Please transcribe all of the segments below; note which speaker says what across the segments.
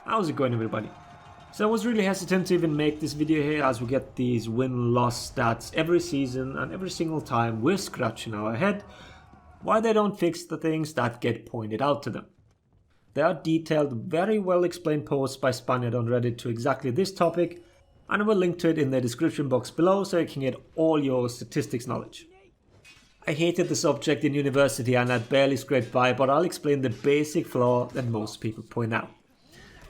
Speaker 1: How's it going, everybody? So I was really hesitant to even make this video here, as we get these win-loss stats every season, and every single time we're scratching our head why they don't fix the things that get pointed out to them. There are detailed, very well explained posts by Spaniard on Reddit to exactly this topic, and I will link to it in the description box below so you can get all your statistics knowledge. I hated the subject in university and I barely scraped by, but I'll explain the basic flaw that most people point out.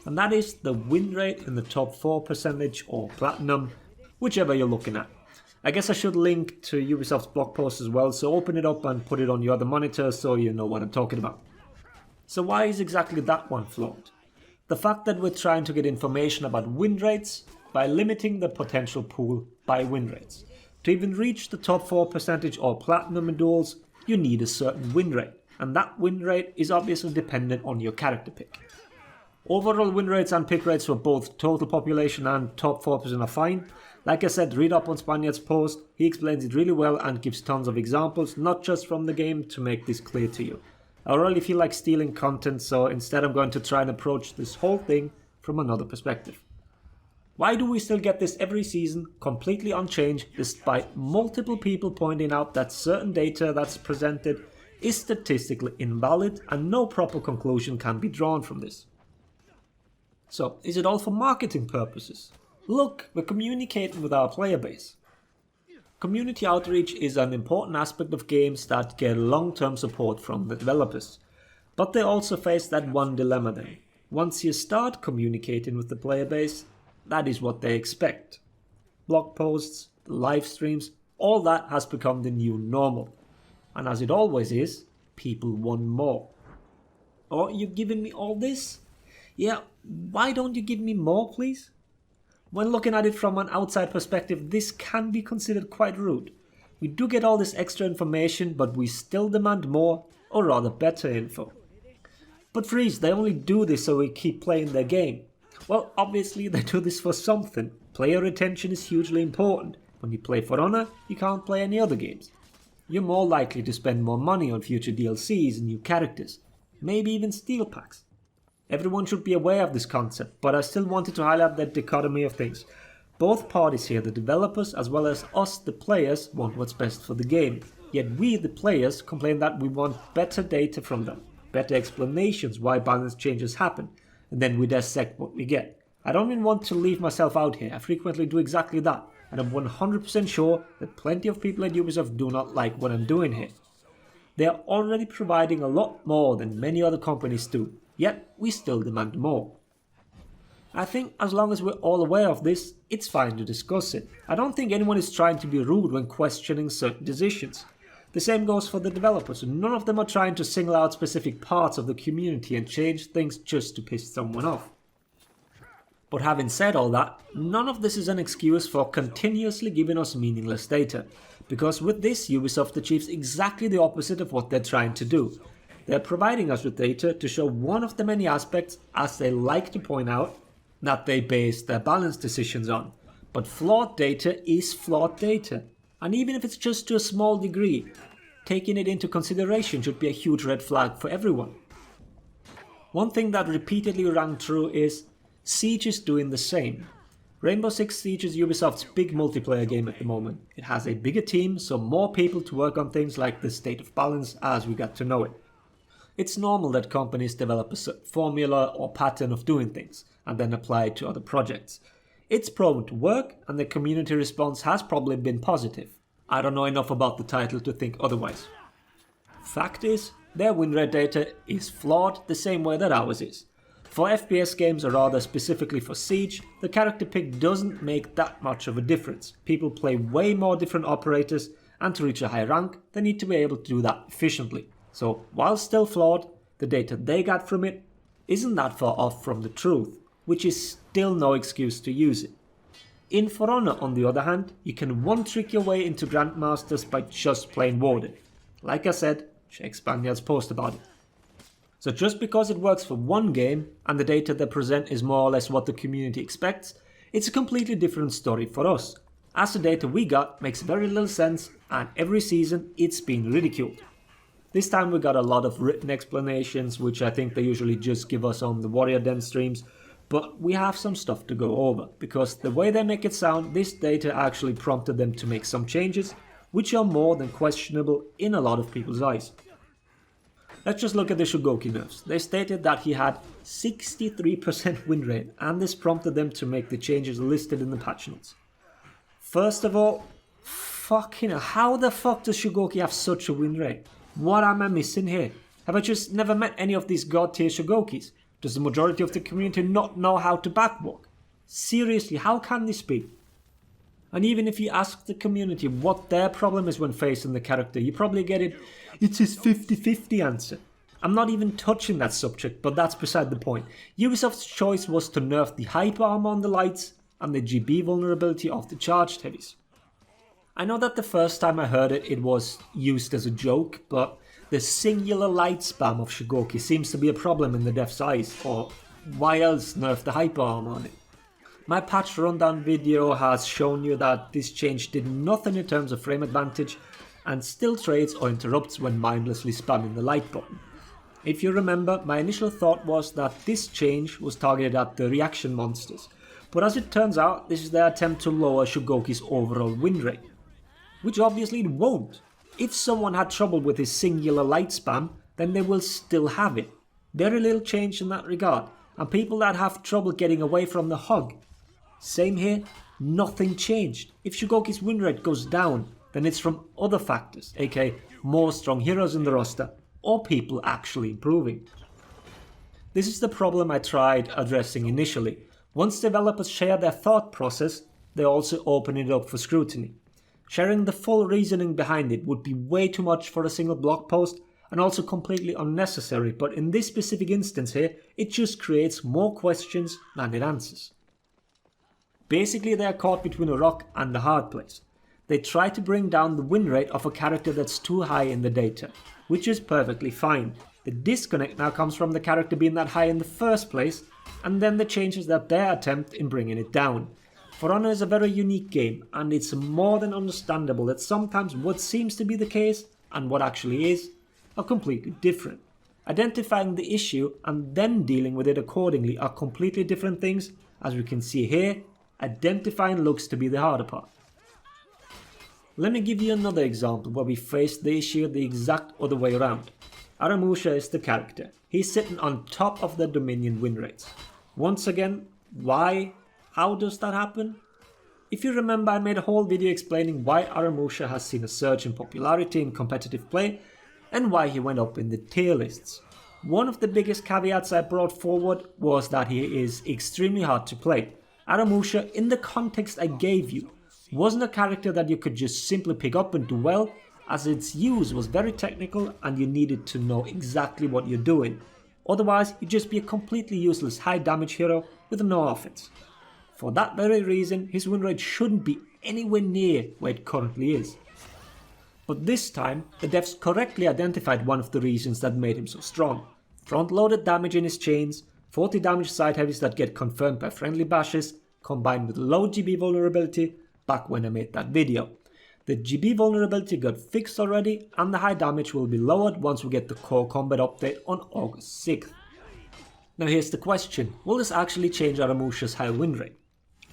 Speaker 1: And that is the win rate in the top 4% or platinum, whichever you're looking at. I guess I should link to Ubisoft's blog post as well, so open it up and put it on your other monitor so you know what I'm talking about. So why is exactly that one flawed? The fact that we're trying to get information about win rates by limiting the potential pool by win rates. To even reach the top 4% or platinum in duels, you need a certain win rate, and that win rate is obviously dependent on your character pick. Overall win rates and pick rates for both total population and top 4% are fine. Like I said, read up on Spaniard's post, he explains it really well and gives tons of examples, not just from the game, to make this clear to you. I really feel like stealing content, so instead I'm going to try and approach this whole thing from another perspective. Why do we still get this every season, completely unchanged, despite multiple people pointing out that certain data that's presented is statistically invalid and no proper conclusion can be drawn from this? So, is it all for marketing purposes? Look, we're communicating with our player base. Community outreach is an important aspect of games that get long-term support from the developers. But they also face that one dilemma then. Once you start communicating with the player base, that is what they expect. Blog posts, live streams, all that has become the new normal. And as it always is, people want more. Oh, you've given me all this? Yeah, why don't you give me more, please? When looking at it from an outside perspective, this can be considered quite rude. We do get all this extra information, but we still demand more, or rather better info. But freeze, they only do this so we keep playing their game. Well, obviously they do this for something. Player retention is hugely important. When you play For Honor, you can't play any other games. You're more likely to spend more money on future DLCs and new characters, maybe even steel packs. Everyone should be aware of this concept, but I still wanted to highlight that dichotomy of things. Both parties here, the developers as well as us, the players, want what's best for the game. Yet we, the players, complain that we want better data from them, better explanations why balance changes happen, and then we dissect what we get. I don't even want to leave myself out here, I frequently do exactly that, and I'm 100% sure that plenty of people at Ubisoft do not like what I'm doing here. They are already providing a lot more than many other companies do. Yet, we still demand more. I think as long as we're all aware of this, it's fine to discuss it. I don't think anyone is trying to be rude when questioning certain decisions. The same goes for the developers. None of them are trying to single out specific parts of the community and change things just to piss someone off. But having said all that, none of this is an excuse for continuously giving us meaningless data. Because with this, Ubisoft achieves exactly the opposite of what they're trying to do. They're providing us with data to show one of the many aspects, as they like to point out, that they base their balance decisions on. But flawed data is flawed data. And even if it's just to a small degree, taking it into consideration should be a huge red flag for everyone. One thing that repeatedly rang true is Siege is doing the same. Rainbow Six Siege is Ubisoft's big multiplayer game at the moment. It has a bigger team, so more people to work on things like the state of balance as we got to know it. It's normal that companies develop a certain formula or pattern of doing things, and then apply it to other projects. It's proven to work, and the community response has probably been positive. I don't know enough about the title to think otherwise. Fact is, their win rate data is flawed the same way that ours is. For FPS games, or rather specifically for Siege, the character pick doesn't make that much of a difference. People play way more different operators, and to reach a high rank, they need to be able to do that efficiently. So, while still flawed, the data they got from it isn't that far off from the truth, which is still no excuse to use it. In For Honor, on the other hand, you can one-trick your way into Grandmasters by just playing Warden. Like I said, check Spaniard's post about it. So just because it works for one game, and the data they present is more or less what the community expects, it's a completely different story for us, as the data we got makes very little sense, and every season it's been ridiculed. This time we got a lot of written explanations, which I think they usually just give us on the Warrior Den streams, But we have some stuff to go over, because the way they make it sound, this data actually prompted them to make some changes, which are more than questionable in a lot of people's eyes. Let's just look at the Shugoki nerfs. They stated that he had 63% win rate, and this prompted them to make the changes listed in the patch notes. First of all, fucking hell, how the fuck does Shugoki have such a win rate? What am I missing here? Have I just never met any of these god tier Shugokis? Does the majority of the community not know how to backwalk? Seriously, how can this be? And even if you ask the community what their problem is when facing the character, you probably get it's his 50-50 answer. I'm not even touching that subject, but that's beside the point. Ubisoft's choice was to nerf the hyper armor on the lights and the GB vulnerability of the charged heavies. I know that the first time I heard it, it was used as a joke, but the singular light spam of Shugoki seems to be a problem in the dev's eyes, or why else nerf the hyper armor on it? My patch rundown video has shown you that this change did nothing in terms of frame advantage and still trades or interrupts when mindlessly spamming the light button. If you remember, my initial thought was that this change was targeted at the reaction monsters, but as it turns out, this is their attempt to lower Shugoki's overall win rate. Which obviously it won't. If someone had trouble with his singular light spam, then they will still have it. Very little change in that regard, and people that have trouble getting away from the hug. Same here, nothing changed. If Shugoki's win rate goes down, then it's from other factors, aka more strong heroes in the roster, or people actually improving. This is the problem I tried addressing initially. Once developers share their thought process, they also open it up for scrutiny. Sharing the full reasoning behind it would be way too much for a single blog post and also completely unnecessary, but in this specific instance here, it just creates more questions than it answers. Basically, they are caught between a rock and a hard place. They try to bring down the win rate of a character that's too high in the data, which is perfectly fine. The disconnect now comes from the character being that high in the first place, and then the changes that they attempt in bringing it down. For Honor is a very unique game, and it's more than understandable that sometimes what seems to be the case and what actually is are completely different. Identifying the issue and then dealing with it accordingly are completely different things. As we can see here, identifying looks to be the harder part. Let me give you another example where we faced the issue the exact other way around. Aramusha is the character. He's sitting on top of the Dominion win rates. Once again, why? How does that happen? If you remember, I made a whole video explaining why Aramusha has seen a surge in popularity in competitive play and why he went up in the tier lists. One of the biggest caveats I brought forward was that he is extremely hard to play. Aramusha, in the context I gave you, wasn't a character that you could just simply pick up and do well, as its use was very technical and you needed to know exactly what you're doing. Otherwise, you'd just be a completely useless high damage hero with no offense. For that very reason, his win rate shouldn't be anywhere near where it currently is. But this time, the devs correctly identified one of the reasons that made him so strong. Front-loaded damage in his chains, 40 damage side heavies that get confirmed by friendly bashes, combined with low GB vulnerability back when I made that video. The GB vulnerability got fixed already, and the high damage will be lowered once we get the core combat update on August 6th. Now here's the question, will this actually change Aramusha's high win rate?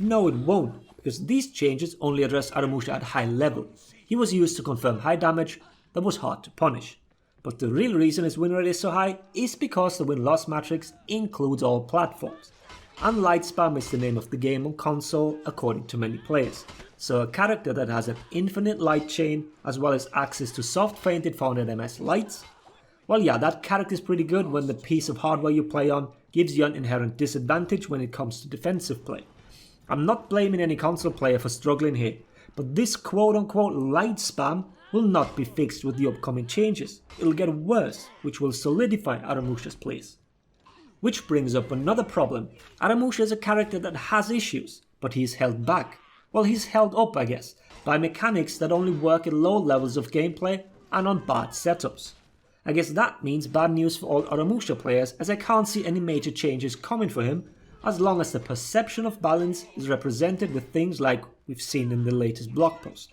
Speaker 1: No, it won't, because these changes only address Aramusha at high level. He was used to confirm high damage that was hard to punish. But the real reason his win rate is so high is because the win-loss matrix includes all platforms. And light spam is the name of the game on console according to many players. So a character that has an infinite light chain as well as access to soft fainted founded MS lights, well yeah, that character is pretty good when the piece of hardware you play on gives you an inherent disadvantage when it comes to defensive play. I'm not blaming any console player for struggling here, but this quote-unquote light spam will not be fixed with the upcoming changes. It'll get worse, which will solidify Aramusha's place. Which brings up another problem. Aramusha is a character that has issues, but he's held back. Well, he's held up, I guess, by mechanics that only work at low levels of gameplay and on bad setups. I guess that means bad news for all Aramusha players, as I can't see any major changes coming for him as long as the perception of balance is represented with things like we've seen in the latest blog post.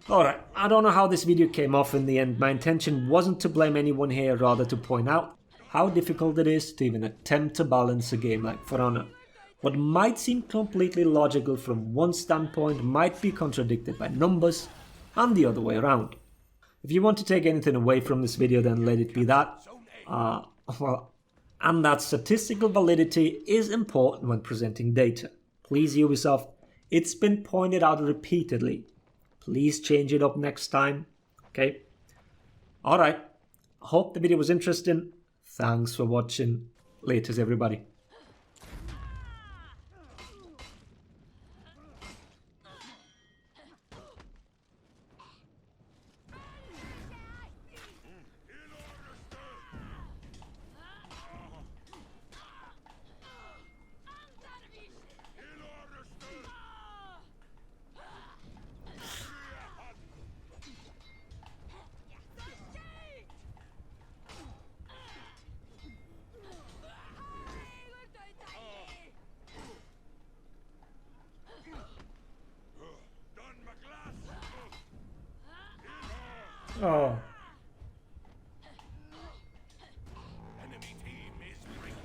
Speaker 1: Alright, I don't know how this video came off in the end. My intention wasn't to blame anyone here, rather to point out how difficult it is to even attempt to balance a game like For Honor. What might seem completely logical from one standpoint might be contradicted by numbers, and the other way around. If you want to take anything away from this video, then let it be that. And that statistical validity is important when presenting data. Please, Ubisoft, it's been pointed out repeatedly. Please change it up next time, okay? Alright, hope the video was interesting. Thanks for watching. Laters, everybody. Oh.
Speaker 2: Enemy team is breaking.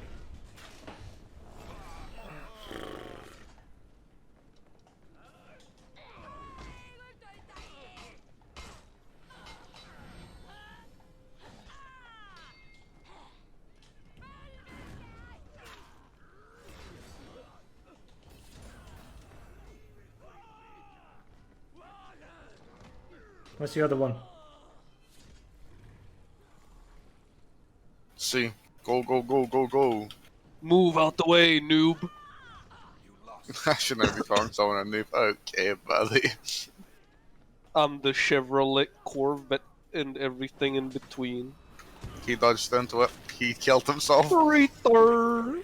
Speaker 1: What's the other one?
Speaker 3: See, go, go, go, go, go.
Speaker 4: Move out the way, noob.
Speaker 3: I should never be calling someone a noob. Okay, buddy.
Speaker 4: I'm the Chevrolet Corvette and everything in between.
Speaker 3: He dodged into it. He killed himself.
Speaker 4: Retard.